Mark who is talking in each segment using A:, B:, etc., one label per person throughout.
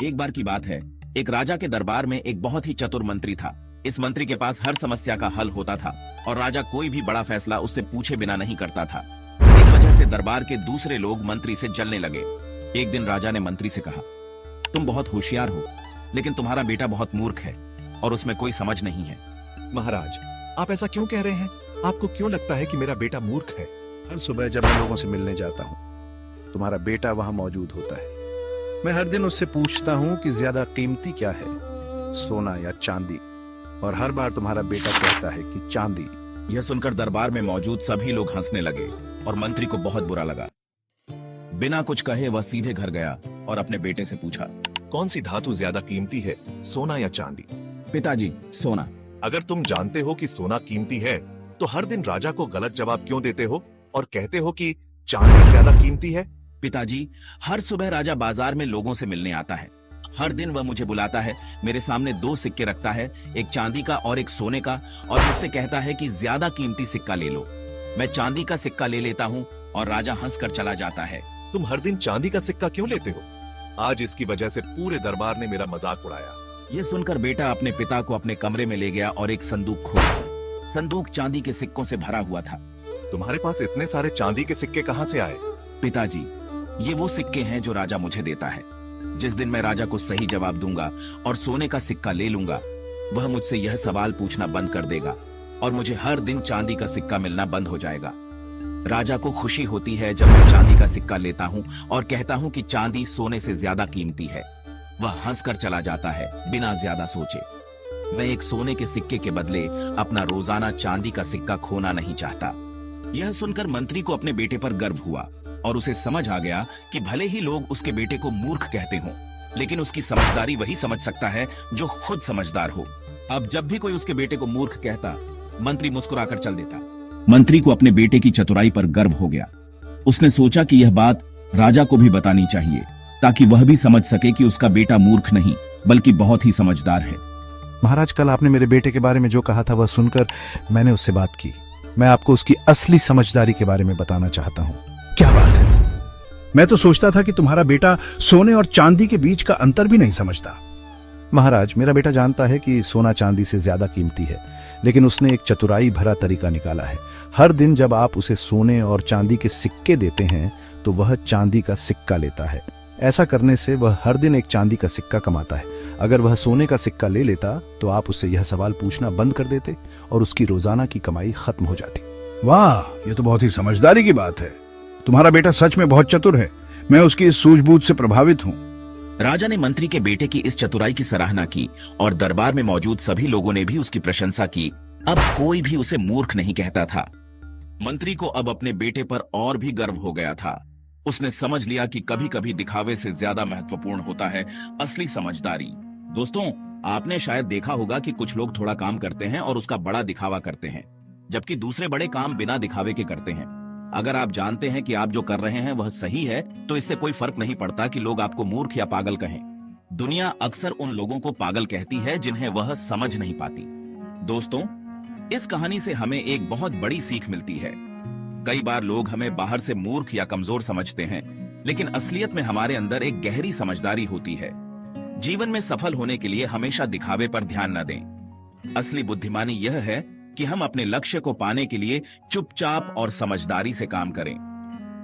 A: एक बार की बात है, एक राजा के दरबार में एक बहुत ही चतुर मंत्री था। इस मंत्री के पास हर समस्या का हल होता था और राजा कोई भी बड़ा फैसला उससे पूछे बिना नहीं करता था। इस वजह से दरबार के दूसरे लोग मंत्री से जलने लगे। एक दिन राजा ने मंत्री से कहा, तुम बहुत होशियार हो, लेकिन तुम्हारा बेटा बहुत मूर्ख है और उसमें कोई समझ नहीं है।
B: महाराज, आप ऐसा क्यों कह रहे हैं? आपको क्यों लगता है कि मेरा बेटा मूर्ख है? हर सुबह जब मैं लोगों से मिलने जाता हूँ, तुम्हारा बेटा वहां मौजूद होता है। मैं हर दिन उससे पूछता हूँ कि ज्यादा कीमती क्या है, सोना या चांदी, और हर बार तुम्हारा बेटा कहता है कि चांदी।
A: यह सुनकर दरबार में मौजूद सभी लोग हंसने लगे और मंत्री को बहुत बुरा लगा। बिना कुछ कहे वह सीधे घर गया और अपने बेटे से पूछा,
B: कौन सी धातु ज्यादा कीमती है, सोना या चांदी?
A: पिताजी, सोना।
B: अगर तुम जानते हो कि सोना कीमती है, तो हर दिन राजा को गलत जवाब क्यों देते हो और कहते हो कि चांदी ज्यादा कीमती है?
A: पिताजी, हर सुबह राजा बाजार में लोगों से मिलने आता है। हर दिन वह मुझे बुलाता है, मेरे सामने 2 सिक्के रखता है, एक चांदी का और एक सोने का, और मुझसे कहता है कि ज्यादा कीमती सिक्का ले लो। मैं चांदी का सिक्का ले लेता हूँ और राजा हंसकर चला जाता है।
B: तुम हर दिन चांदी का सिक्का क्यों लेते हो? आज इसकी वजह से पूरे दरबार ने मेरा मजाक उड़ाया।
A: ये सुनकर बेटा अपने पिता को अपने कमरे में ले गया और एक संदूक खोला। संदूक चांदी के सिक्कों से भरा हुआ था।
B: तुम्हारे पास इतने सारे चांदी के सिक्के कहाँ से आए?
A: पिताजी, ये वो सिक्के हैं जो राजा मुझे देता है। जिस दिन मैं राजा को सही जवाब दूंगा और सोने का सिक्का ले लूंगा, वह मुझसे यह सवाल पूछना बंद कर देगा और मुझे हर दिन चांदी का सिक्का मिलना बंद हो जाएगा। राजा को खुशी होती है जब मैं चांदी का सिक्का लेता हूं और कहता हूं कि चांदी सोने से ज्यादा कीमती है। वह हंसकर चला जाता है बिना ज्यादा सोचे। मैं एक सोने के सिक्के के बदले अपना रोजाना चांदी का सिक्का खोना नहीं चाहता। यह सुनकर मंत्री को अपने बेटे पर गर्व हुआ और उसे समझ आ गया कि भले ही लोग उसके बेटे को मूर्ख कहते हों, लेकिन उसकी समझदारी वही समझ सकता है जो खुद समझदार हो। अब जब भी कोई उसके बेटे को मूर्ख कहता, मंत्री मुस्कुराकर चल देता। मंत्री को अपने बेटे की चतुराई पर गर्व हो गया। उसने सोचा कि यह बात राजा को भी बतानी चाहिए, ताकि वह भी समझ सके कि उसका बेटा मूर्ख नहीं बल्कि बहुत ही समझदार है।
C: महाराज, कल आपने मेरे बेटे के बारे में जो कहा था वह सुनकर मैंने उससे बात की। मैं आपको उसकी असली समझदारी के बारे में बताना चाहता हूँ।
D: क्या बात है? मैं तो सोचता था कि तुम्हारा बेटा सोने और चांदी के बीच का अंतर भी नहीं समझता।
C: महाराज, मेरा बेटा जानता है कि सोना चांदी से ज्यादा कीमती है, लेकिन उसने एक चतुराई भरा तरीका निकाला है। हर दिन जब आप उसे सोने और चांदी के सिक्के देते हैं तो वह चांदी का सिक्का लेता है। ऐसा करने से वह हर दिन एक चांदी का सिक्का कमाता है। अगर वह सोने का सिक्का ले लेता तो आप उससे यह सवाल पूछना बंद कर देते और उसकी रोजाना की कमाई खत्म हो जाती।
D: वाह, ये तो बहुत ही समझदारी की बात है। तुम्हारा बेटा सच में बहुत चतुर है। मैं उसकी इस सूझबूझ से प्रभावित हूँ।
A: राजा ने मंत्री के बेटे की इस चतुराई की सराहना की और दरबार में मौजूद सभी लोगों ने भी उसकी प्रशंसा की। अब कोई भी उसे मूर्ख नहीं कहता था। मंत्री को अब अपने बेटे पर और भी गर्व हो गया था। उसने समझ लिया कि कभी कभी दिखावे से ज्यादा महत्वपूर्ण होता है असली समझदारी। दोस्तों, आपने शायद देखा होगा कि कुछ लोग थोड़ा काम करते हैं और उसका बड़ा दिखावा करते हैं, जबकि दूसरे बड़े काम बिना दिखावे के करते हैं। अगर आप जानते हैं कि आप जो कर रहे हैं वह सही है, तो इससे कोई फर्क नहीं पड़ता कि लोग आपको मूर्ख या पागल कहें। दुनिया अक्सर उन लोगों को पागल कहती है जिन्हें वह समझ नहीं पाती। दोस्तों, इस कहानी से हमें एक बहुत बड़ी सीख मिलती है। कई बार लोग हमें बाहर से मूर्ख या कमजोर समझते हैं, लेकिन असलियत में हमारे अंदर एक गहरी समझदारी होती है। जीवन में सफल होने के लिए हमेशा दिखावे पर ध्यान न दें। असली बुद्धिमानी यह है कि हम अपने लक्ष्य को पाने के लिए चुपचाप और समझदारी से काम करें।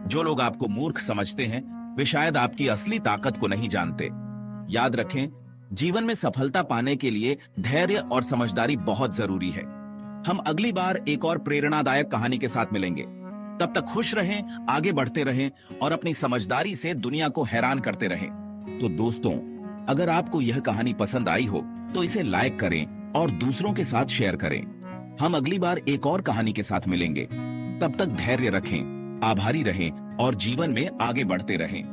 A: जो लोग आपको मूर्ख समझते हैं, वे शायद आपकी असली ताकत को नहीं जानते। याद रखें, जीवन में सफलता पाने के लिए धैर्य और समझदारी बहुत जरूरी है। हम अगली बार एक और प्रेरणादायक कहानी के साथ मिलेंगे। तब तक खुश रहें, आगे बढ़ते रहें और अपनी समझदारी से दुनिया को हैरान करते रहें। तो दोस्तों, अगर आपको यह कहानी पसंद आई हो तो इसे लाइक करें और दूसरों के साथ शेयर करें। हम अगली बार एक और कहानी के साथ मिलेंगे। तब तक धैर्य रखें, आभारी रहें और जीवन में आगे बढ़ते रहें।